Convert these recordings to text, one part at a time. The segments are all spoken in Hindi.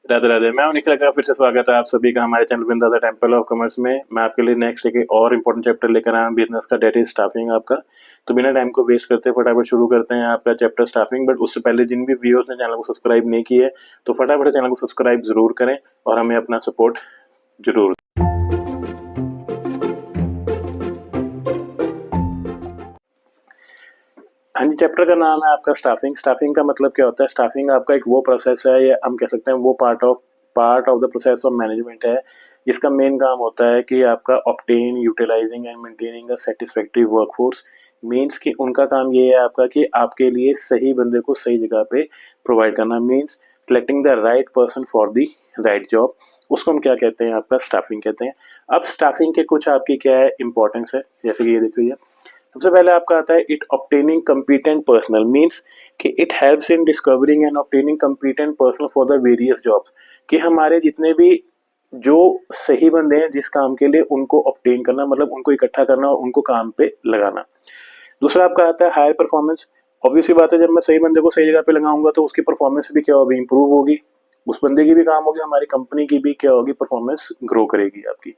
राधे राधे। मैं हूं निखिल का, फिर से स्वागत है आप सभी का हमारे चैनल बिंदास टेम्पल ऑफ कॉमर्स में। मैं आपके लिए नेक्स्ट एक और इम्पोर्टेंट चैप्टर लेकर आया हूं बिजनेस का, डेट इज स्टाफिंग आपका। तो बिना टाइम को वेस्ट करते फटाफट शुरू करते हैं आपका चैप्टर स्टाफिंग। बट उससे पहले जिन भी व्यूअर्स ने चैनल को सब्सक्राइब नहीं किए तो फटाफट चैनल को सब्सक्राइब जरूर करें और हमें अपना सपोर्ट जरूर। हाँ जी, चैप्टर का नाम है आपका स्टाफिंग। स्टाफिंग का मतलब क्या होता है? स्टाफिंग आपका एक वो प्रोसेस है, या हम कह सकते हैं वो part of the process of management है, जिसका मेन काम होता है कि आपका obtain, utilizing and maintaining a satisfactory workforce. Means कि उनका काम ये है आपका कि आपके लिए सही बंदे को सही जगह पे प्रोवाइड करना। Means selecting the right person for the right job. उसको हम क्या कहते हैं? आपका स्टाफिंग कहते हैं। अब स्टाफिंग के कुछ आपकी क्या है इंपॉर्टेंस है, जैसे कि ये देखो, ये सबसे पहले आपका आता है it obtaining competent personnel. Means कि it helps in discovering and obtaining competent personnel for the various jobs. कि हमारे जितने भी जो सही बंदे हैं जिस काम के लिए, उनको ऑब्टेन करना, मतलब उनको इकट्ठा करना और उनको काम पे लगाना। दूसरा आपका आता है हायर परफॉर्मेंस। ऑब्वियस सी बात है, जब मैं सही बंदे को सही जगह पे लगाऊंगा तो उसकी परफॉर्मेंस भी क्या होगी? इंप्रूव होगी। उस बंदे की भी काम होगी, हमारी कंपनी की भी क्या होगी? परफॉर्मेंस ग्रो करेगी आपकी।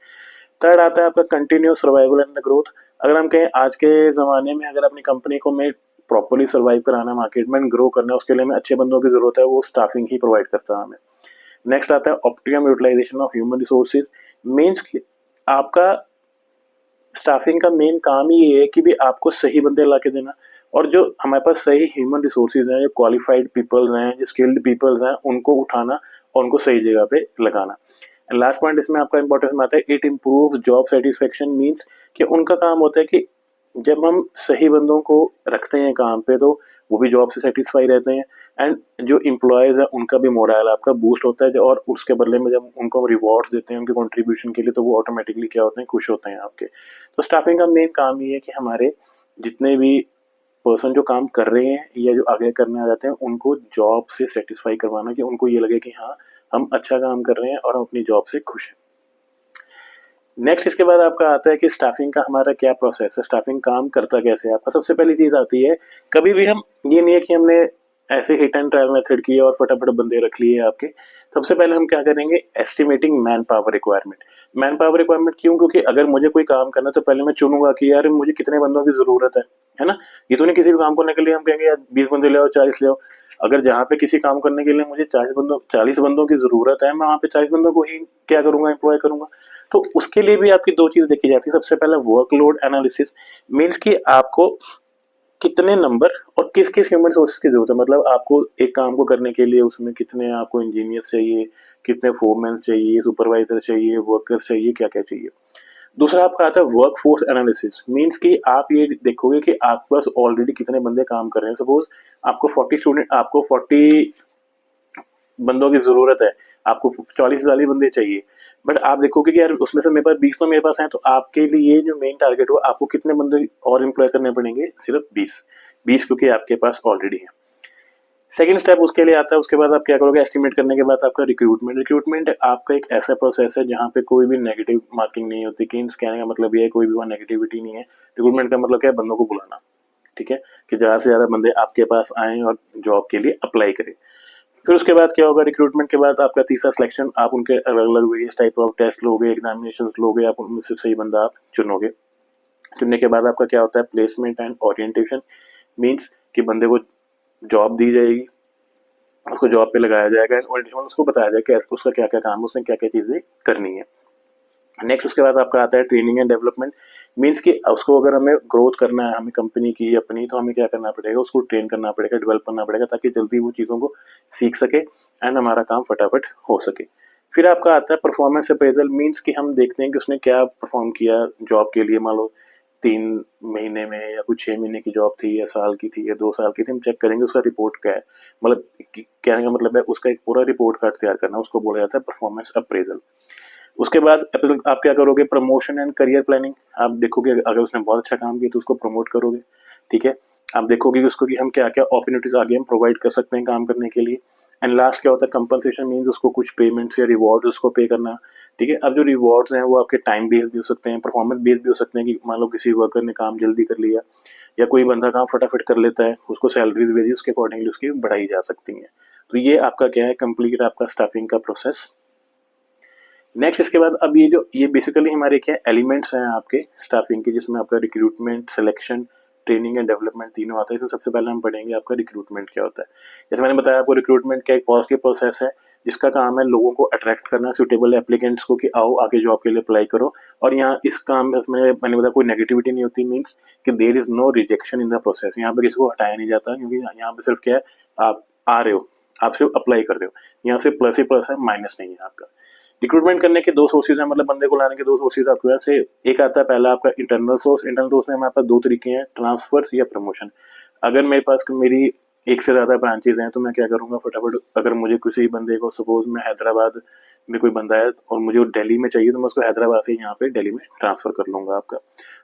थर्ड आता है आपका कंटिन्यूस सर्वाइवल एंड ग्रोथ। अगर हम कहें आज के ज़माने में अगर अपनी कंपनी को मैं प्रॉपरली सर्वाइव कराना, मार्केट में ग्रो करना है, उसके लिए हमें अच्छे बंदों की ज़रूरत है, वो स्टाफिंग ही प्रोवाइड करता है हमें। नेक्स्ट आता है optimum utilization of human resources. Means आपका स्टाफिंग का मेन काम ही ये है कि भी आपको सही बंदे ला के देना, और जो हमारे पास सही ह्यूमन रिसोर्सेज हैं, जो क्वालिफाइड पीपल्स हैं, जो स्किल्ड पीपल्स हैं, उनको उठाना और उनको सही जगह पे लगाना। लास्ट पॉइंट इसमें आपका इंपॉर्टेंस में आता है it improve job satisfaction. Means कि उनका काम होता है कि जब हम सही बंदों को रखते हैं काम पे तो वो भी जॉब से सेटिस्फाई रहते हैं, एंड जो इम्प्लॉयज़ है उनका भी मोरल आपका बूस्ट होता है। और उसके बदले में जब उनको रिवॉर्ड्स देते हैं उनके कंट्रीब्यूशन के लिए, तो वो ऑटोमेटिकली क्या होते हैं? खुश होते हैं आपके। तो स्टाफिंग का मेन काम ये है कि हमारे जितने भी पर्सन जो काम कर रहे हैं या जो आगे करने आ जाते हैं, उनको जॉब से सेटिस्फाई करवाना, कि उनको ये लगे कि हाँ, हम अच्छा काम कर रहे हैं और हम अपनी जॉब से खुश हैं। नेक्स्ट इसके बाद आपका आता है कि स्टाफिंग का हमारा क्या प्रोसेस है, स्टाफिंग काम करता कैसे है आपका। सबसे पहली चीज़ आती है, कभी भी हम ये नहीं है कि हमने ऐसे हिट एंड ट्रायल मेथड किया और फटाफट बंदे रख लिए आपके। सबसे पहले हम क्या करेंगे? Estimating man power requirement. Man power requirement क्यों? क्योंकि अगर मुझे कोई काम करना है तो पहले मैं चुनूंगा कि यार मुझे कितने बंदों की ज़रूरत है ना। ये तो नहीं किसी भी काम करने के लिए हम कहेंगे यार 20 बंदे ले आओ, 40 ले आओ। अगर जहाँ पे किसी काम करने के लिए मुझे 40 बंदों की ज़रूरत है, मैं वहाँ पे 40 बंदों को ही क्या करूँगा? एम्प्लॉय करूँगा। तो उसके लिए भी आपकी दो चीज़ देखी जाती है। सबसे पहले वर्कलोड एनालिसिस। मीन्स कि आपको कितने नंबर और किस किस ह्यूमन रिसोर्सेज की जरूरत है। मतलब आपको एक काम को करने के लिए उसमें कितने आपको इंजीनियर्स चाहिए, कितने फोरमैन चाहिए, सुपरवाइजर चाहिए, वर्कर चाहिए, क्या क्या चाहिए। दूसरा आपका आता है वर्क फोर्स एनालिसिस। मीन्स कि आप ये देखोगे कि आपके पास ऑलरेडी कितने बंदे काम कर रहे हैं। सपोज आपको 40 बंदों की ज़रूरत है, आपको 40 बंदे चाहिए। बट आप देखोगे कि यार उसमें से मेरे पास 20 तो मेरे पास हैं, तो आपके लिए जो मेन टारगेट हो, आपको कितने बंदे और एम्प्लॉय करने पड़ेंगे? सिर्फ 20 क्योंकि आपके पास ऑलरेडी है। सेकंड स्टेप उसके लिए आता है, उसके बाद आप क्या करोगे? एस्टिमेट करने के बाद आपका रिक्रूटमेंट। रिक्रूटमेंट आपका एक ऐसा प्रोसेस है जहाँ पे कोई भी नेगेटिव मार्किंग नहीं होती। कि कहने का मतलब ये है कोई भी वहाँ नेगेटिविटी नहीं है। रिक्रूटमेंट का मतलब क्या है? बंदों को बुलाना। ठीक है, कि ज़्यादा से ज़्यादा बंदे आपके पास आएँ और जॉब के लिए अप्लाई करें। फिर उसके बाद क्या होगा? रिक्रूटमेंट के बाद आपका तीसरा सिलेक्शन। आप उनके अलग अलग वेरियस टाइप ऑफ टेस्ट लोगे, एग्जामिनेशन लोगे, आप उनमें से सही बंदा आप चुनोगे। चुनने के बाद आपका क्या होता है? Placement and orientation. मीन्स कि बंदे को जॉब दी जाएगी, उसको जॉब पे लगाया जाएगा, एंड ओरिएंटेशन उसको बताया जाएगा कि उसका क्या क्या काम है, उसने क्या क्या चीज़ें करनी है। नेक्स्ट उसके बाद आपका आता है ट्रेनिंग एंड डेवलपमेंट। मीन्स कि उसको अगर हमें ग्रोथ करना है, हमें कंपनी की अपनी, तो हमें क्या करना पड़ेगा? उसको ट्रेन करना पड़ेगा, डेवलप करना पड़ेगा, ताकि जल्दी वो चीज़ों को सीख सके एंड हमारा काम फटाफट हो सके। फिर आपका आता है परफॉर्मेंस अप्रेजल। मीन्स कि हम देखते हैं कि उसने क्या परफॉर्म किया जॉब के लिए। मान लो 3 महीने में या कुछ 6 महीने की जॉब थी, या साल की थी, या 2 साल की थी, हम चेक करेंगे उसका रिपोर्ट क्या है। मतलब कहने का मतलब है उसका एक पूरा रिपोर्ट कार्ड तैयार करना, उसको बोला जाता है परफॉर्मेंस अप्रेजल। उसके बाद आप क्या करोगे? Promotion and career planning. आप देखोगे अगर उसने बहुत अच्छा काम किया तो उसको प्रमोट करोगे। ठीक है, आप देखोगे कि उसको कि हम क्या क्या अपॉर्चुनिटीज आगे हम प्रोवाइड कर सकते हैं काम करने के लिए। एंड लास्ट क्या होता है? कंपनसेशन। मीन्स उसको कुछ पेमेंट्स या रिवॉर्ड उसको पे करना। ठीक है, अब जो रिवॉर्ड्स हैं वो आपके टाइम बेस्ड भी हो सकते हैं, परफॉर्मेंस बेस्ड भी हो सकते हैं। कि मान लो किसी वर्कर ने काम जल्दी कर लिया, या कोई बंदा काम फटाफट कर लेता है, उसको सैलरीज वेजेस के अकॉर्डिंगली उसकी बढ़ाई जा सकती हैं। तो ये आपका क्या है, कंप्लीट आपका स्टाफिंग का प्रोसेस। नेक्स्ट इसके बाद अब ये बेसिकली हमारे क्या एलिमेंट्स हैं आपके स्टाफिंग के, जिसमें आपका recruitment, selection, training and development तीनों आते हैं। तो सबसे पहले हम पढ़ेंगे आपका रिक्रूटमेंट क्या होता है। जैसे मैंने बताया आपको, रिक्रूटमेंट का एक पॉजिटिव प्रोसेस है जिसका काम है लोगों को अट्रैक्ट करना, सूटेबल एप्लीकेंट्स को कि आओ आके जॉब के लिए अप्लाई करो। और यहाँ इस काम में मैंने बताया कोई नेगेटिविटी नहीं होती, मीन्स कि there is no rejection in the process. यहाँ पे किसी को हटाया नहीं जाता, क्योंकि यहाँ पे सिर्फ क्या है, आप आ रहे हो, आप सिर्फ अप्लाई कर रहे हो। यहाँ सिर्फ प्लस ही प्लस है, माइनस नहीं है आपका। रिक्रूटमेंट करने के दो सोर्सेज हैं, मतलब बंदे को लाने के दो सोर्सेज आपके पास है। एक आता है पहला आपका इंटरनल सोर्स। इंटरनल सोर्स में हमारे पास दो तरीके हैं, ट्रांसफर या प्रमोशन। अगर मेरे पास मेरी एक से ज़्यादा ब्रांचेज हैं तो मैं क्या करूँगा, फटाफट अगर मुझे किसी बंदे को, सपोज मैं हैदराबाद में कोई बंदा है और मुझे वो दिल्ली में चाहिए, तो मैं उसको हैदराबाद से यहाँ पे दिल्ली में ट्रांसफ़र कर लूँगा आपका।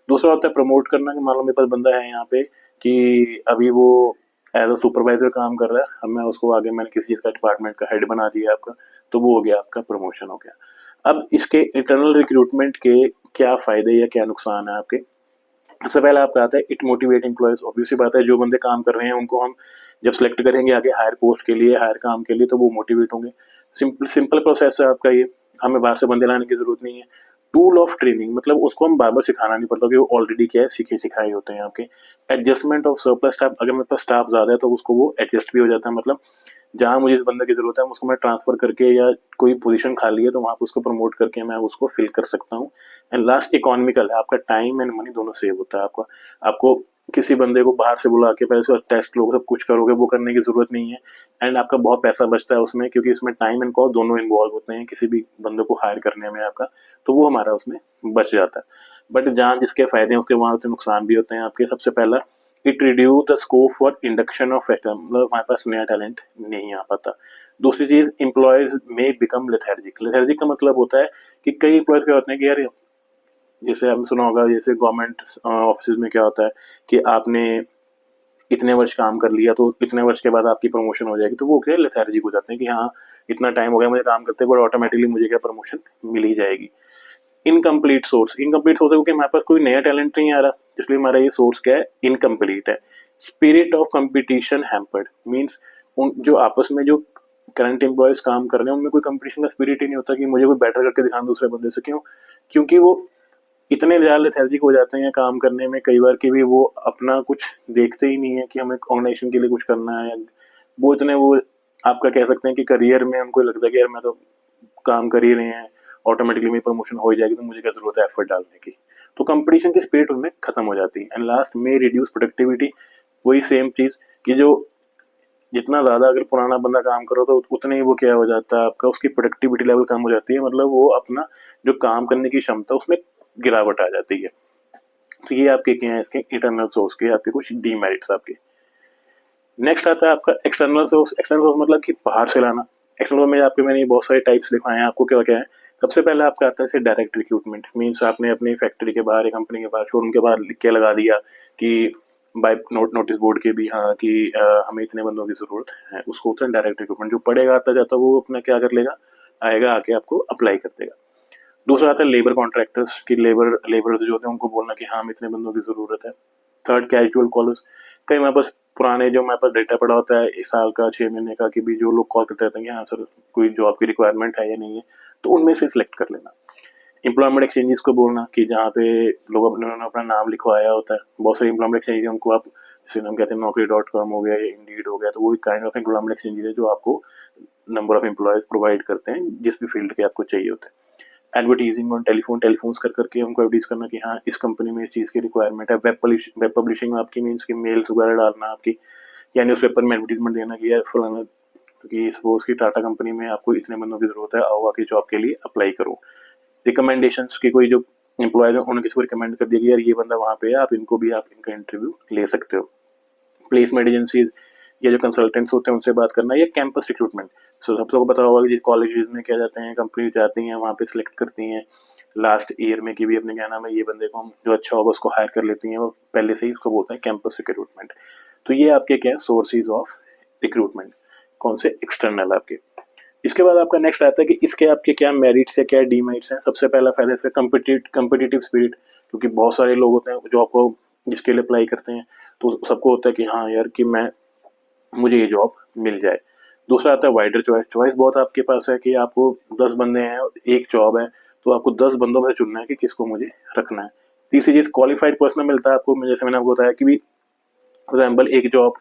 दूसरा होता है प्रमोट करना, कि मान लो मेरे पास बंदा है यहाँ पे कि अभी वो एज अ सुपरवाइजर काम कर रहा है, अब मैं उसको आगे मैंने किसी चीज़ का डिपार्टमेंट का हेड बना दिया आपका, तो वो हो गया आपका प्रमोशन हो गया। अब इसके इंटरनल रिक्रूटमेंट के क्या फ़ायदे या क्या नुकसान है आपके। सबसे पहले आपका आता है इट मोटिवेट एम्प्लॉयज। ऑब्वियस सी बात है, जो बंदे काम कर रहे हैं उनको हम जब सेलेक्ट करेंगे आगे हायर पोस्ट के लिए, हायर काम के लिए, तो वो मोटिवेट होंगे। सिंपल सिंपल प्रोसेस है आपका ये, हमें बाहर से बंदे लाने की जरूरत नहीं है। टूल ऑफ ट्रेनिंग, मतलब उसको हम बार बार सिखाना नहीं पड़ता, कि वो ऑलरेडी क्या है, सीखे सिखाए होते हैं आपके। एडजस्टमेंट ऑफ सरप्लस स्टाफ, अगर मेरे पास स्टाफ ज़्यादा है तो उसको वो एडजस्ट भी हो जाता है, मतलब जहाँ मुझे इस बंदे की ज़रूरत है उसको मैं ट्रांसफ़र करके, या कोई पोजीशन खाली है तो वहाँ पे उसको प्रमोट करके मैं उसको फिल कर सकता हूँ। एंड लास्ट इकोनॉमिकल है, आपका टाइम एंड मनी दोनों सेव होता है आपका। आपको किसी बंदे को बाहर से बुला के पहले उसका टेस्ट लोगे, सब कुछ करोगे, वो करने की ज़रूरत नहीं है। एंड आपका बहुत पैसा बचता है उसमें, क्योंकि इसमें टाइम एंड कॉस्ट दोनों इन्वॉल्व होते हैं किसी भी बंदे को हायर करने में आपका, तो वो हमारा उसमें बच जाता है। बट जहाँ जिसके फ़ायदे हैं उसके वहाँ तो नुकसान भी होते हैं आपके। सबसे पहला, it reduce the scope for induction of fresher, मतलब हमारे पास नया टैलेंट नहीं आ पाता। दूसरी चीज़, एम्प्लॉयज में बिकम लेथार्जिक। लेथार्जिक का मतलब होता है कि कई एम्प्लॉयज क्या होते हैं कि यार, जैसे आपने सुना होगा, जैसे गवर्नमेंट ऑफिस में क्या होता है कि आपने इतने वर्ष काम कर लिया तो इतने वर्ष के बाद आपकी प्रमोशन हो जाएगी, तो वो क्या लेथार्जिक हो जाते हैं कि हाँ, इतना टाइम हो गया मुझे काम करते हुए, ऑटोमेटिकली मुझे क्या प्रमोशन मिल ही जाएगी। इनकम्प्लीट सोर्स, इनकम्प्लीट सोर्स है क्योंकि हमारे पास कोई नया टैलेंट नहीं आ रहा, इसलिए हमारा ये सोर्स क्या है, इनकम्प्लीट है। Spirit of competition hampered, means उन जो आपस में जो करंट एम्प्लॉयज काम कर रहे हैं उनमें कोई कंपटीशन का स्पिरिट ही नहीं होता कि मुझे कोई बेटर करके दिखाना दूसरे बंदे से। क्यों? क्योंकि वो इतने ज़्यादा लेथार्जिक हो जाते हैं काम करने में कई बार कि भी वो अपना कुछ देखते ही नहीं है कि हमें ऑर्गेनाइजेशन के लिए कुछ करना है। वो इतने वो आपका कह सकते हैं कि करियर में उनको लगता है कि यार मैं तो काम कर ही रहे हैं, ऑटोमेटिकली मेरी प्रमोशन हो ही जाएगी, तो मुझे क्या ज़रूरत है एफर्ट डालने की। तो कंपटीशन की स्पिरिट उनमें खत्म हो जाती है। एंड लास्ट में रिड्यूस प्रोडक्टिविटी, वही सेम चीज़ कि जो जितना ज़्यादा अगर पुराना बंदा काम करो तो उतने ही वो क्या हो जाता है आपका, उसकी प्रोडक्टिविटी लेवल कम हो जाती है, मतलब वो अपना जो काम करने की क्षमता उसमें गिरावट आ जाती है। तो ये आपके क्या है, इसके इंटरनल सोर्स के आपके कुछ डीमेरिट्स आपके। नेक्स्ट आता है आपका एक्सटर्नल सोर्स। एक्सटर्नल सोर्स मतलब कि बाहर से लाना। एक्सटर्नल में आपके मैंने बहुत सारे टाइप्स दिखाए हैं आपको, क्या क्या है। सबसे पहले आपका आता है डायरेक्ट रिक्रूटमेंट, मीन्स आपने अपनी फैक्ट्री के बाहर या कंपनी के बाहर, शोरूम के बाहर लिख के लगा दिया कि बाय नोटिस बोर्ड के भी, हाँ कि हमें इतने बंदों की ज़रूरत है। उसको होता है डायरेक्ट रिक्रूटमेंट। जो पढ़ेगा आता जाता वो अपना क्या कर लेगा, आएगा आके आपको अप्लाई कर देगा। दूसरा आता है लेबर कॉन्ट्रैक्टर्स की, लेबर्स जो होते हैं उनको बोलना कि हाँ हमें इतने बंदों की ज़रूरत है। Third, casual callers. कई हमारे पास पुराने जो हमारे पास डेटा पड़ा होता है 1 साल का, 6 महीने का, कि भी जो लोग कॉल करते रहते हैं कि हाँ सर कोई जॉब की रिक्वायरमेंट है या नहीं है, तो उनमें से सिलेक्ट कर लेना। एम्प्लॉयमेंट एक्सचेंजेस को बोलना कि जहाँ पे लोग उन्होंने अपना नाम लिखवाया होता है, बहुत सारे एम्प्लॉयमेंट एक्सचेंज उनको आप, जैसे हम कहते हैं Naukri.com हो गया या इंडीड हो गया, तो वो काइंड ऑफ एम्प्लॉयमेंट एक्सचेंज है जो आपको नंबर ऑफ एम्प्लॉयज प्रोवाइड करते हैं जिस भी फील्ड के आपको चाहिए होते हैं। एडवर्टीजिंग ऑन टेलीफोन्स कर करके हमको एडवर्टीज करना कि हाँ इस कंपनी में इस चीज़ की रिक्वायरमेंट है। वेब पब्लिशिंग आपकी मीन्स की मेल्स वगैरह डालना आपकी, या न्यूज़ पेपर में एडवर्टीजमेंट देना कि यार फलाना, क्योंकि सपोज की टाटा कंपनी में आपको इतने बंदों की ज़रूरत है, आओ आके जॉब के लिए अप्लाई करो। रिकमेंडेशंस की, कोई जो एम्प्लॉयज है उन्होंने किसी को रिकमेंड कर दिया कि यार ये बंदा वहाँ पे है, आप इनको भी आप इनका इंटरव्यू ले सकते हो। प्लेसमेंट एजेंसीज या जो कंसल्टेंट्स होते हैं उनसे बात करना, या कैंपस रिक्रूटमेंट। सो सबको पता होगा कि कॉलेजेस में क्या जाते हैं, कंपनी जाती हैं वहाँ पे सिलेक्ट करती हैं लास्ट ईयर में कि भी अपने क्या नाम है, ये बंदे को हम जो अच्छा होगा उसको हायर कर लेती हैं, वो पहले से ही उसको बोलते हैं कैंपस रिक्रूटमेंट। तो ये आपके क्या है सोर्सेज ऑफ रिक्रूटमेंट, कौन से एक्सटर्नल आपके। इसके बाद आपका नेक्स्ट आता है कि इसके आपके क्या मेरिट्स है क्या डीमेरिट्स हैं। सबसे पहला फायदा इसका कम्पिटिटिव स्पिरिट, क्योंकि बहुत सारे लोग होते हैं जो आपको जिसके लिए अप्लाई करते हैं, तो सबको होता है कि हाँ यार कि मैं मुझे ये जॉब मिल जाए। दूसरा आता है वाइडर चॉइस। चॉइस बहुत आपके पास है कि आपको 10 बंदे हैं, एक जॉब है, तो आपको 10 बंदों में से चुनना है कि किसको मुझे रखना है। तीसरी चीज़ क्वालिफाइड पर्सन मिलता है आपको, जैसे मैंने आपको बताया कि भी फॉर एग्जाम्पल एक जॉब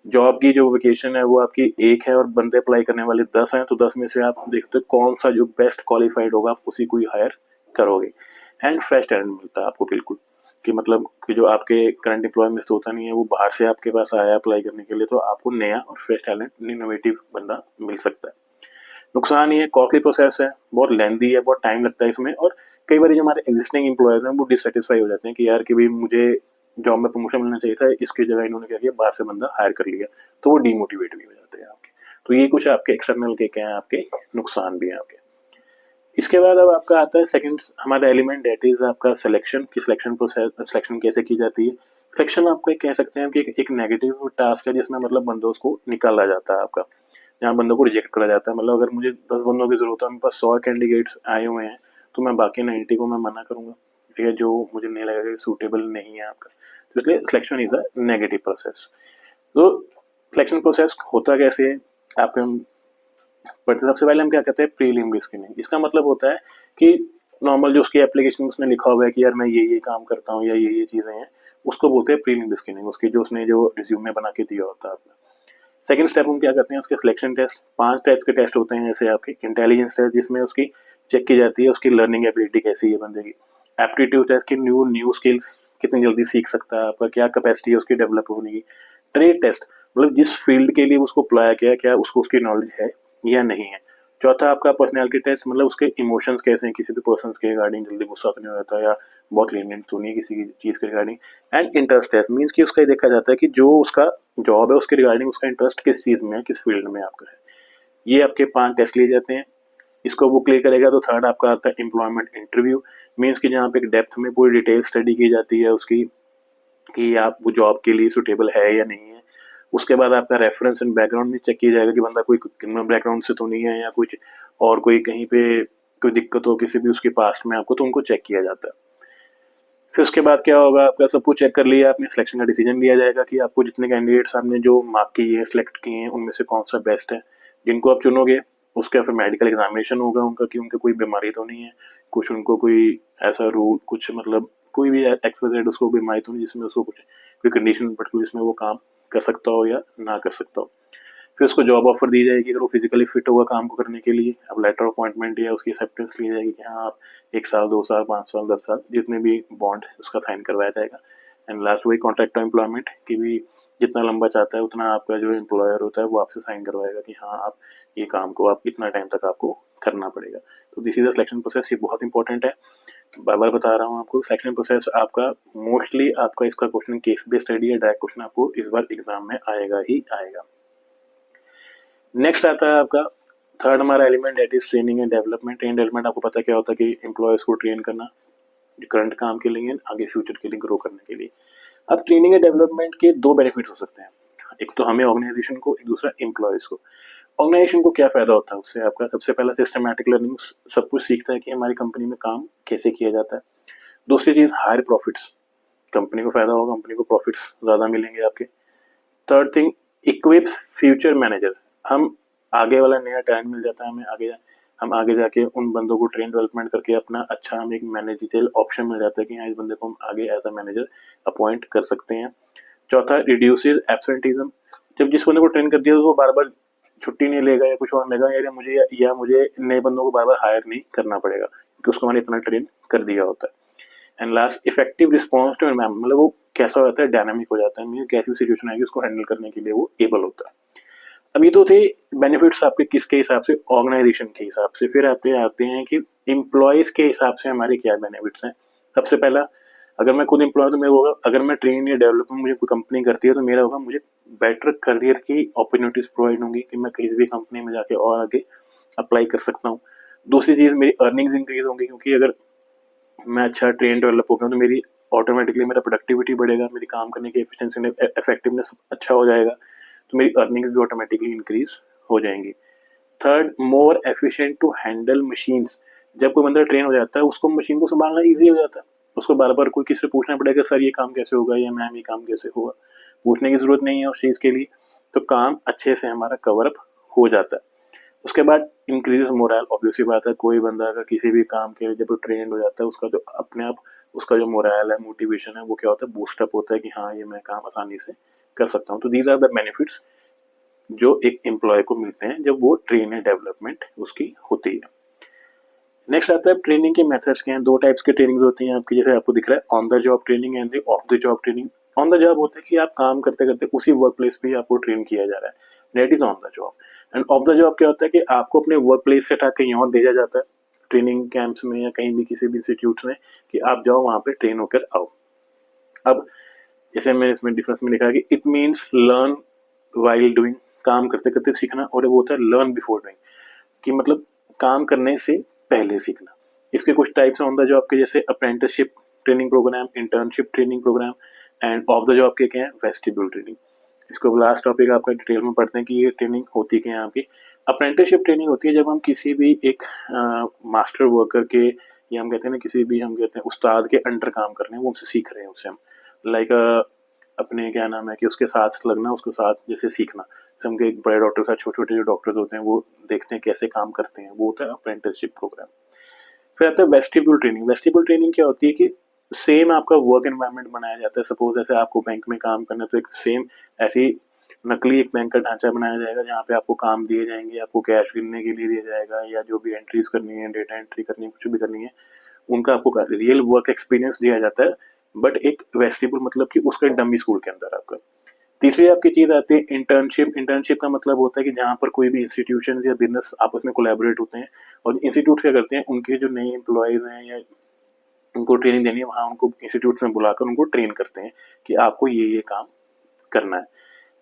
जॉब की जो वेकेशन है वो आपकी एक है और बंदे अप्लाई करने वाले 10 हैं, तो 10 में से आप देखते हो कौन सा जो बेस्ट क्वालिफाइड होगा आप उसी को ही हायर करोगे। एंड फ्रेश टैलेंट मिलता है आपको बिल्कुल, कि मतलब कि जो आपके करंट एम्प्लॉय में से होता नहीं है वो बाहर से आपके पास आया अप्लाई करने के लिए, तो आपको नया और फ्रेश टैलेंट इनोवेटिव बंदा मिल सकता है। नुकसान ये कॉस्टली प्रोसेस है, बहुत लेंदी है, बहुत टाइम लगता है इसमें, और कई बार जो हमारे एग्जिस्टिंग एम्प्लॉयज हैं वो डिससेटिस्फाई हो जाते हैं कि यार कि भाई मुझे जॉब में प्रमोशन मिलना चाहिए था, इसकी जगह इन्होंने क्या किया, बाहर से बंदा हायर कर लिया, तो वो डीमोटिवेट भी हो जाते हैं आपके। तो ये कुछ आपके एक्सटर्नल के क्या है, आपके नुकसान भी हैं आपके। इसके बाद अब आपका आता है सेकंड हमारा एलिमेंट, दैट इज आपका सिलेक्शन, की सिलेक्शन प्रोसेस, सिलेक्शन कैसे की जाती है। सिलेक्शन आप कह सकते हैं कि एक नेगेटिव टास्क है जिसमें मतलब बंदों को निकाला जाता है आपका, जहाँ बंदों को रिजेक्ट करा जाता है। मतलब अगर मुझे 10 बंदों की ज़रूरत है, मेरे पास 100 कैंडिडेट्स आए हुए हैं, तो मैं बाकी 90 को मैं मना करूँगा, ठीक है, जो मुझे नहीं लगेगा कि सूटेबल नहीं है आपका। तो इसलिए selection is a negative process. तो सिलेक्शन प्रोसेस होता कैसे है आपके, बट सबसे पहले हम क्या कहते हैं, प्रीलिमिनरी स्क्रीनिंग। इसका मतलब होता है कि नॉर्मल जो उसकी एप्लीकेशन में उसने लिखा हुआ है कि यार मैं ये काम करता हूँ या ये चीज़ें हैं, उसको बोलते हैं प्रीलिमिनरी स्क्रीनिंग, उसकी जो उसने जो रिज्यूमे बना के दिया होता है आपका। सेकंड स्टेप हम क्या करते हैं, उसके सिलेक्शन टेस्ट, 5 टाइप के टेस्ट होते हैं, जैसे आपके इंटेलिजेंस टेस्ट जिसमें उसकी चेक की जाती है उसकी लर्निंग एबिलिटी कैसी है बंदे की। एप्टीट्यूड टेस्ट की न्यू न्यू स्किल्स कितनी जल्दी सीख सकता है, आपका क्या कैपेसिटी है उसकी डेवलप होने की। ट्रेड टेस्ट, मतलब जिस फील्ड के लिए उसको अप्लाई किया क्या उसको उसकी नॉलेज है या नहीं है। चौथा आपका पर्सनैलिटी टेस्ट, मतलब उसके इमोशंस कैसे हैं, किसी भी पर्सन के रिगार्डिंग जल्दी गुस्सा तो नहीं हो जाता या बहुत लीनियंट तो नहीं है किसी चीज़ के regarding. And interest test means कि उसका ये देखा जाता है कि जो उसका जॉब है उसके रिगार्डिंग उसका इंटरेस्ट किस चीज़ में है, किस फील्ड में आपका है। ये आपके 5 टेस्ट लिए जाते हैं। इसको वो क्लियर करेगा तो थर्ड आपका आता है एम्प्लॉयमेंट इंटरव्यू, मीन्स कि जहाँ पे एक डेप्थ में पूरी डिटेल स्टडी की जाती है उसकी, कि आप वो जॉब के लिए सुटेबल है या नहीं है। उसके बाद आपका रेफरेंस एंड बैकग्राउंड भी चेक किया जाएगा कि बंदा कोई क्रिमिनल बैकग्राउंड से तो नहीं है या कुछ और कोई कहीं पे कोई दिक्कत हो किसी भी उसके पास्ट में आपको, तो उनको चेक किया जाता है। फिर उसके बाद क्या होगा, आपका सब कुछ चेक कर लिया आपने, सिलेक्शन का डिसीजन लिया जाएगा कि आपको जितने कैंडिडेट्स आपने जो मार्क किए हैं, सिलेक्ट किए हैं, उनमें से कौन सा बेस्ट है जिनको आप चुनोगे। उसके फिर मेडिकल एग्जामिनेशन होगा उनका कि उनके कोई बीमारी तो नहीं है, कुछ उनको कोई ऐसा रूल कुछ मतलब कोई भी एक्सपायर्ड उसको बीमारी तो नहीं जिसमें उसको कुछ कोई कंडीशन पर्टिकुलर जिसमें वो काम कर सकता हो या ना कर सकता हो। फिर उसको जॉब ऑफर दी जाएगी अगर वो फिजिकली फिट होगा काम को करने के लिए। अब लेटर ऑफ अपॉइंटमेंट या उसकी एक्सेप्टेंस ली जाएगी कि हाँ आप 1 साल 2 साल 5 साल 10 साल जितने भी बॉन्ड उसका साइन करवाया जाएगा। एंड लास्ट वही कॉन्ट्रैक्ट ऑफ एम्प्लॉयमेंट की भी जितना लंबा चाहता है उतना आपका जो एम्प्लॉयर होता है वो आपसे साइन करवाएगा कि हाँ आप ये काम को आप इतना टाइम तक आपको करना पड़ेगा। तो this is the selection process, ये बहुत इंपॉर्टेंट है। बार बार बता रहा हूँ आपको, सिलेक्शन प्रोसेस आपका मोस्टली आपका इसका क्वेश्चन केस बेस्ड स्टडी है, डायरेक्ट क्वेश्चन आपको इस बार एग्जाम में आएगा ही आएगा। नेक्स्ट आता है आपका थर्ड हमारा element, that is training and development. Train development आपको पता क्या होता है कि एम्प्लॉयज को ट्रेन करना करंट काम के लिए आगे फ्यूचर के लिए ग्रो करने के लिए। अब ट्रेनिंग एंड डेवलपमेंट के दो बेनिफिट हो सकते हैं, एक तो हमें ऑर्गेनाइजेशन को, एक दूसरा एम्प्लॉयज को। ऑर्गेनाइजेशन को क्या फायदा होता है उससे, आपका सबसे पहला सिस्टमैटिक लर्निंग, सब कुछ सीखता है कि हमारी कंपनी में काम कैसे किया जाता है। दूसरी चीज हायर प्रॉफिट्स, कंपनी को फायदा होगा, कंपनी को प्रॉफिट्स ज्यादा मिलेंगे आपके। थर्ड थिंग, इक्विप्स फ्यूचर मैनेजर, हम आगे वाला नया टैलेंट मिल जाता है हमें आगे, हम आगे जाके उन बंदों को ट्रेन डेवलपमेंट करके अपना अच्छा हमें एक मैनेजरियल ऑप्शन मिल जाता है कि हाँ इस बंदे को हम आगे एज अ मैनेजर अपॉइंट कर सकते हैं। चौथा, रिड्यूसेस एब्सेंटीज्म, जब जिस बंदे को ट्रेन कर दिया तो वो बार बार छुट्टी नहीं लेगा या कुछ और लेगा, या मुझे नए बंदों को बार बार हायर नहीं करना पड़ेगा क्योंकि उसको मैंने इतना ट्रेन कर दिया होता है। And last, effective response to environment, मतलब वो कैसा हो जाता है, डायनामिक हो जाता है, कैसी भी सिचुएशन आएगी उसको हैंडल करने के लिए वो एबल होता है। अब ये तो थे बेनिफिट्स आपके किसके हिसाब से, ऑर्गेनाइजेशन के हिसाब से। फिर आपके आते हैं कि एम्प्लॉयज के हिसाब से हमारे क्या बेनिफिट्स हैं। सबसे पहला, अगर मैं खुद एम्प्लॉय तो मेरे होगा, अगर मैं ट्रेन या डेवलपमेंट मुझे कोई कंपनी करती है तो मेरा होगा मुझे बेटर करियर की अपॉर्चुनिटीज प्रोवाइड होंगी कि मैं किसी भी कंपनी में जाके और आगे अप्लाई कर सकता हूँ। दूसरी चीज़, मेरी अर्निंग्स इंक्रीज होंगी क्योंकि अगर मैं अच्छा ट्रेन डेवलप हो गया तो मेरी ऑटोमेटिकली मेरा प्रोडक्टिविटी बढ़ेगा, मेरी काम करने की एफिशिएंसी इफेक्टिवनेस अच्छा हो जाएगा, तो मेरी अर्निंग्स भी ऑटोमेटिकली इंक्रीज हो जाएंगी। Third, more efficient to handle machines, जब कोई बंदा ट्रेन हो जाता है उसको मशीन को संभालना ईजी हो जाता है, उसको बार बार कोई किसी से पूछना पड़ेगा सर ये काम कैसे होगा या मैम ये काम कैसे होगा, पूछने की जरूरत नहीं है उस चीज़ के लिए, तो काम अच्छे से हमारा कवर अप हो जाता है। उसके बाद इंक्रीज मोरल, ऑब्वियसली बात है, कोई बंदा अगर किसी भी काम के लिए जब ट्रेंड हो जाता है, उसका जो अपने आप उसका जो मोरल है, मोटिवेशन है, वो क्या होता है, बूस्टअप होता है कि हाँ ये मैं काम आसानी से कर सकता हूँ। तो दीज आर द बेनिफिट्स जो एक एम्प्लॉय को मिलते हैं जब वो ट्रेन एंड डेवलपमेंट उसकी होती है। नेक्स्ट आता है ट्रेनिंग के मेथड्स के हैं। दो टाइप्स की ट्रेनिंग होती हैं आपकी, जैसे आपको दिख रहा है on the job training and off the job training. On the job होता है कि आप काम करते करते उसी वर्क प्लेस पे आपको ट्रेन किया जा रहा है, that is on the job. And off the job क्या होता है कि आपको अपने वर्क प्लेस से हटा कहीं और भेजा जाता है, ट्रेनिंग कैंप्स में या कहीं भी किसी भी इंस्टीट्यूट में, कि आप जाओ वहां पे ट्रेन होकर आओ। अब जैसे मैंने इसमें डिफरेंस में लिखा है कि it means learn while doing, काम करते करते सीखना, और वो होता है लर्न बिफोर डूइंग, कि मतलब काम करने से पहले सीखना। इसके कुछ टाइप्स ऑन द जॉब के, जैसे apprenticeship training program, internship training program, and off the job के क्या है, वेस्टिब्यूल ट्रेनिंग। इसको लास्ट टॉपिक आपका डिटेल में पढ़ते हैं कि ये ट्रेनिंग होती क्या है आपकी। अप्रेंटिसशिप ट्रेनिंग होती है जब हम किसी भी एक मास्टर वर्कर के, या हम कहते हैं ना किसी भी, हम कहते हैं उस्ताद के अंडर काम कर रहे हैं, वो हमसे सीख रहे हैं, उससे हम लाइक अपने क्या नाम है कि उसके साथ लगना, उसके साथ जैसे सीखना। जैसे हम एक बड़े डॉक्टर के साथ छोटे छोटे जो डॉक्टर्स होते हैं वो देखते हैं कैसे काम करते हैं, वो होता है अप्रेंटिसशिप प्रोग्राम। फिर आता है वेस्टिब्यूल ट्रेनिंग। वेस्टिब्यूल ट्रेनिंग क्या होती है कि सेम आपका वर्क एनवायरनमेंट बनाया जाता है। सपोज जैसे आपको बैंक में काम करना है, तो एक सेम ऐसी नकली एक बैंक का ढांचा बनाया जाएगा जहाँ पे आपको काम दिए जाएंगे, आपको कैश गिनने के लिए दिया जाएगा, या जो भी एंट्रीज करनी है, डेटा एंट्री करनी है, कुछ भी करनी है, उनका आपको रियल वर्क एक्सपीरियंस दिया जाता है, बट एक वेस्टिब्यूल मतलब कि उसका डमी स्कूल के अंदर आपका। तीसरी आपकी चीज आती है इंटर्नशिप। इंटर्नशिप का मतलब होता है कि जहाँ पर कोई भी इंस्टीट्यूशन या बिजनेस आपस में कोलैबोरेट होते हैं, और इंस्टीट्यूट क्या करते हैं, उनके जो नए एम्प्लॉयज हैं या उनको ट्रेनिंग देनी है, वहाँ उनको इंस्टीट्यूट में बुलाकर उनको ट्रेन करते हैं कि आपको ये काम करना है।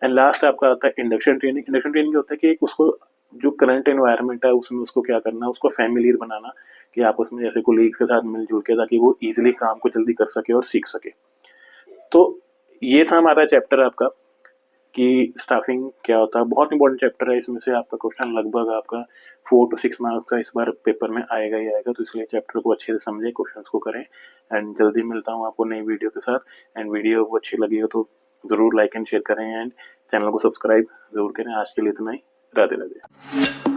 एंड लास्ट आपका आता है इंडक्शन ट्रेनिंग। इंडक्शन ट्रेनिंग होता है कि उसको जो करंट एनवायरनमेंट है उसमें उसको क्या करना है, उसको फैमिलियर बनाना, कि आप उसमें जैसे कोलीग्स के साथ मिलजुल के, ताकि वो इजिली काम को जल्दी कर सके और सीख सके। तो ये था हमारा चैप्टर आपका कि स्टाफिंग क्या होता है। बहुत इंपॉर्टेंट चैप्टर है, इसमें से आपका क्वेश्चन लगभग आपका 4 to 6 मार्क्स का इस बार पेपर में आएगा ही आएगा। तो इसलिए चैप्टर को अच्छे से समझें, क्वेश्चन को करें, एंड जल्दी मिलता हूँ आपको नई वीडियो के साथ। एंड वीडियो को अच्छी लगी हो तो ज़रूर लाइक एंड शेयर करें, एंड चैनल को सब्सक्राइब ज़रूर करें। आज के लिए इतना ही, राधे राधे।